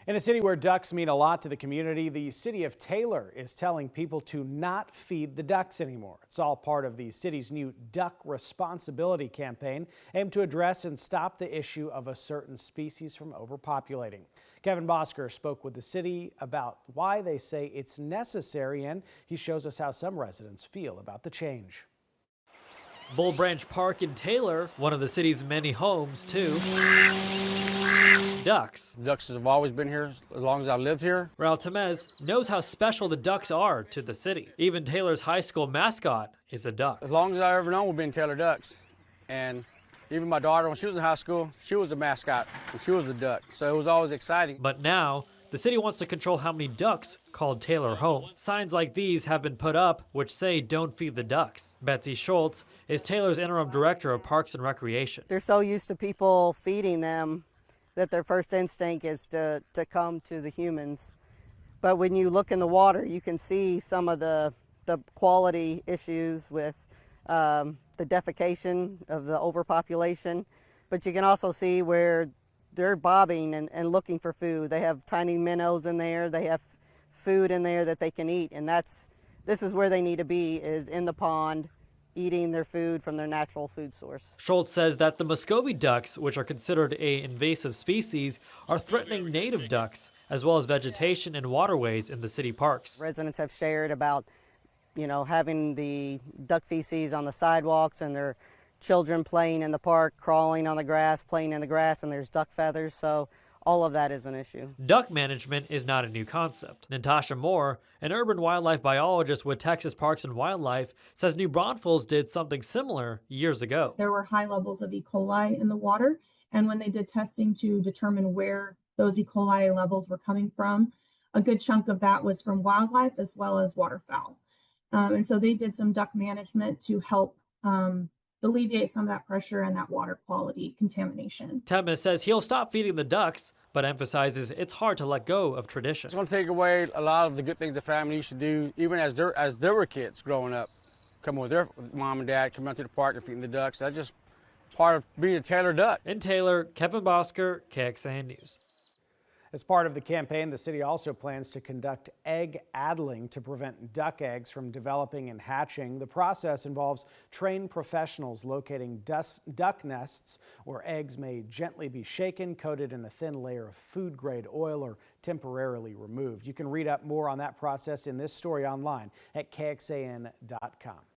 In a city where ducks mean a lot to the community, the city of Taylor is telling people to not feed the ducks anymore. It's all part of the city's new duck responsibility campaign aimed to address and stop the issue of a certain species from overpopulating. Kevin Bosker spoke with the city about why they say it's necessary, and he shows us how some residents feel about the change. Bull Branch Park in Taylor, one of the city's many homes to ducks. Ducks have always been here as long as I've lived here. Raul Temez knows how special the ducks are to the city. Even Taylor's high school mascot is a duck. As long as I've ever known, we've been Taylor Ducks. And even my daughter, when she was in high school, she was a mascot and she was a duck. So it was always exciting. But now, the city wants to control how many ducks call Taylor home. Signs like these have been put up which say don't feed the ducks. Betsy Schultz is Taylor's interim director of Parks and Recreation. They're so used to people feeding them that their first instinct is to come to the humans. But when you look in the water, you can see some of the quality issues with the defecation of the overpopulation. But you can also see where they're bobbing and looking for food. They have tiny minnows in there. They have food in there that they can eat. And this is where they need to be, is in the pond, eating their food from their natural food source. Schultz says that the Muscoi Ducks, which are considered an invasive species, are threatening native ducks, as well as vegetation and waterways in the city parks. Residents have shared about, having the duck feces on the sidewalks and their children playing in the park, crawling on the grass, playing in the grass, and there's duck feathers. So all of that is an issue. Duck management is not a new concept. Natasha Moore, an urban wildlife biologist with Texas Parks and Wildlife, says New Braunfels did something similar years ago. There were high levels of E. coli in the water, and when they did testing to determine where those E. coli levels were coming from, a good chunk of that was from wildlife as well as waterfowl. And so they did some duck management to help alleviate some of that pressure and that water quality contamination. Temez says he'll stop feeding the ducks, but emphasizes it's hard to let go of tradition. It's going to take away a lot of the good things the family used to do, even as there were kids growing up, coming with their mom and dad, coming out to the park and feeding the ducks. That's just part of being a Taylor Duck. In Taylor, Kevin Bosker, KXAN News. As part of the campaign, the city also plans to conduct egg addling to prevent duck eggs from developing and hatching. The process involves trained professionals locating duck nests where eggs may gently be shaken, coated in a thin layer of food-grade oil, or temporarily removed. You can read up more on that process in this story online at KXAN.com.